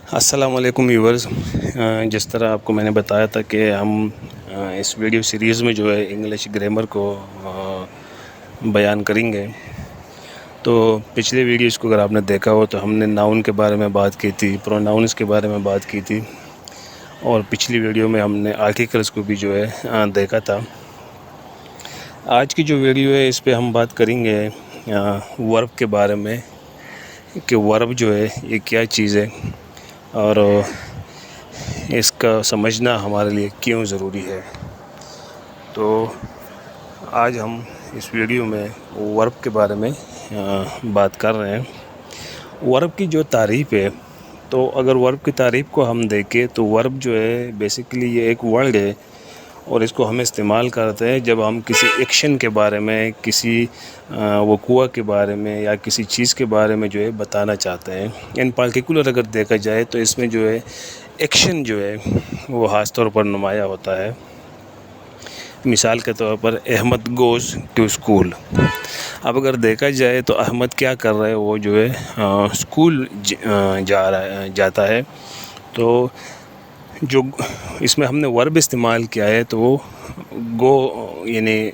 السلام علیکم ویورز، جس طرح آپ کو میں نے بتایا تھا کہ ہم اس ویڈیو سیریز میں جو ہے انگلش گرامر کو بیان کریں گے۔ تو پچھلے ویڈیوز کو اگر آپ نے دیکھا ہو تو ہم نے ناؤن کے بارے میں بات کی تھی، پروناؤنس کے بارے میں بات کی تھی، اور پچھلی ویڈیو میں ہم نے آرٹیکلس کو بھی جو ہے دیکھا تھا۔ آج کی جو ویڈیو ہے اس پہ ہم بات کریں گے ورب کے بارے میں کہ ورب جو ہے یہ کیا چیز ہے اور اس کا سمجھنا ہمارے لیے کیوں ضروری ہے۔ تو آج ہم اس ویڈیو میں ورب کے بارے میں بات کر رہے ہیں۔ ورب کی جو تعریف ہے، تو اگر ورب کی تعریف کو ہم دیکھیں تو ورب جو ہے بیسیکلی یہ ایک ورڈ ہے، اور اس کو ہم استعمال کرتے ہیں جب ہم کسی ایکشن کے بارے میں، کسی وقوع کے بارے میں یا کسی چیز کے بارے میں جو ہے بتانا چاہتے ہیں۔ ان پارٹیکولر اگر دیکھا جائے تو اس میں جو ہے ایکشن جو ہے وہ خاص طور پر نمایاں ہوتا ہے۔ مثال کے طور پر احمد گوز ٹو اسکول۔ اب اگر دیکھا جائے تو احمد کیا کر رہا ہے، وہ جو ہے اسکول جاتا ہے۔ تو جو اس میں ہم نے ورب استعمال کیا ہے تو وہ گو یعنی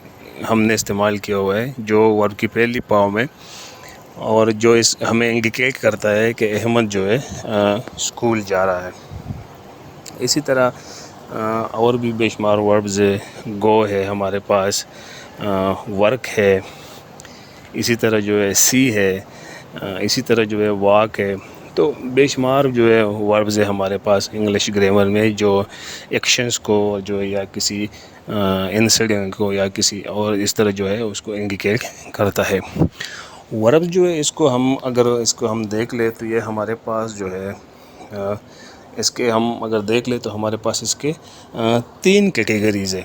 ہم نے استعمال کیا ہوا ہے، جو ورب کی پہلی پاؤں میں، اور جو ہمیں انڈیکیٹ کرتا ہے کہ احمد جو ہے اسکول جا رہا ہے۔ اسی طرح اور بھی بے شمار وربز ہے، گو ہے ہمارے پاس، ورک ہے، اسی طرح جو ہے سی ہے، اسی طرح جو ہے واک ہے۔ تو بے شمار جو ہے وربز ہے ہمارے پاس انگلش گرامر میں، جو ایکشنز کو جو یا کسی انسیڈنٹ کو یا کسی اور اس طرح جو ہے اس کو انڈیکیٹ کرتا ہے۔ ورب جو ہے اگر اس کو ہم دیکھ لیں تو یہ ہمارے پاس جو ہے اس کے ہم اگر دیکھ لیں تو ہمارے پاس اس کے 3 کیٹیگریز ہیں۔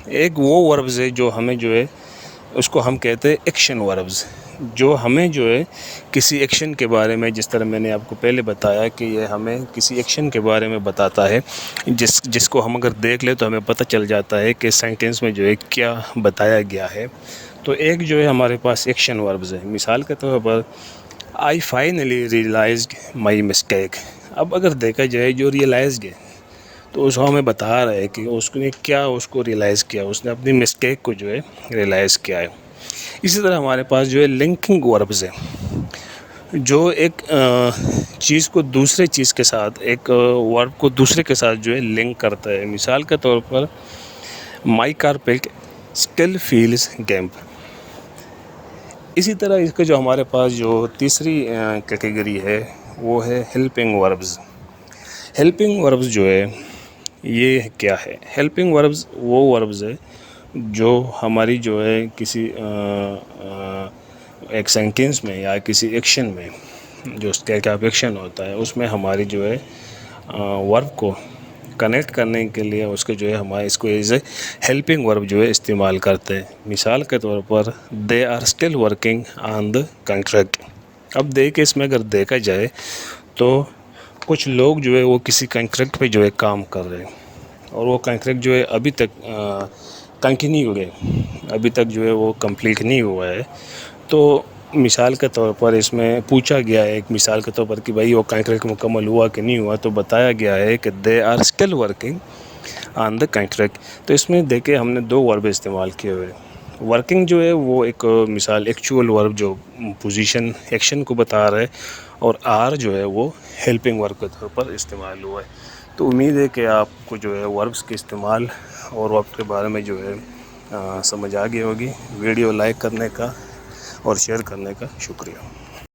ایک وہ وربز ہے جو ہمیں جو ہے اس کو ہم کہتے ہیں ایکشن وربز، جو ہمیں جو ہے کسی ایکشن کے بارے میں، جس طرح میں نے آپ کو پہلے بتایا کہ یہ ہمیں کسی ایکشن کے بارے میں بتاتا ہے، جس کو ہم اگر دیکھ لیں تو ہمیں پتہ چل جاتا ہے کہ سینٹنس میں جو ہے کیا بتایا گیا ہے۔ تو ایک جو ہے ہمارے پاس ایکشن وربز ہے۔ مثال کے طور پر I finally realized my mistake. اب اگر دیکھا جائے جو ریئلائزڈ ہے تو اس کو ہمیں بتا رہا ہے کہ اس نے کیا اس کو ریئلائز کیا، اس نے اپنی مسٹیک کو جو ہے ریئلائز کیا ہے۔ اسی طرح ہمارے پاس جو ہے لنکنگ وربز ہے، جو ایک چیز کو دوسرے چیز کے ساتھ، ایک ورب کو دوسرے کے ساتھ جو ہے لنک کرتا ہے۔ مثال کے طور پر مائی کارپیٹ اسٹل فیلز ڈیمپ۔ اسی طرح اس کا جو ہمارے پاس جو تیسری کیٹیگری ہے وہ ہے ہیلپنگ وربز۔ ہیلپنگ وربز جو ہے یہ کیا ہے؟ ہیلپنگ وربز وہ وربز ہے جو ہماری جو ہے کسی ایک سینٹنس میں یا کسی ایکشن میں، جو اسٹیٹ آف ایکشن ہوتا ہے، اس میں ہماری جو ہے ورب کو کنیکٹ کرنے کے لیے اس کے جو ہے ہمارے اس کو ایز اے ہیلپنگ ورب جو ہے استعمال کرتے ہیں۔ مثال کے طور پر they are still working on the contract. اب اس میں اگر دیکھا جائے تو کچھ لوگ جو ہے وہ کسی کنٹریکٹ پہ جو ہے کام کر رہے ہیں، اور وہ کنٹریکٹ جو ہے ابھی تک کنٹینیو ہے، ابھی تک جو ہے وہ کمپلیٹ نہیں ہوا ہے۔ تو مثال کے طور پر اس میں پوچھا گیا ہے، ایک مثال کے طور پر کہ بھائی وہ کنٹریکٹ مکمل ہوا کہ نہیں ہوا، تو بتایا گیا ہے کہ they are still working on the contract. تو اس میں دیکھیں ہم نے 2 ورب استعمال کیے ہوئے۔ ورکنگ جو ہے وہ ایک مثال ایکچول ورب جو پوزیشن ایکشن کو بتا رہا ہے، اور آر جو ہے وہ ہیلپنگ ورب کے طور پر استعمال ہوا ہے۔ تو امید ہے کہ آپ کو جو ہے وربز کے استعمال اور ورب کے بارے میں جو ہے سمجھ آ گئی ہوگی۔ ویڈیو لائک کرنے کا اور شیئر کرنے کا شکریہ۔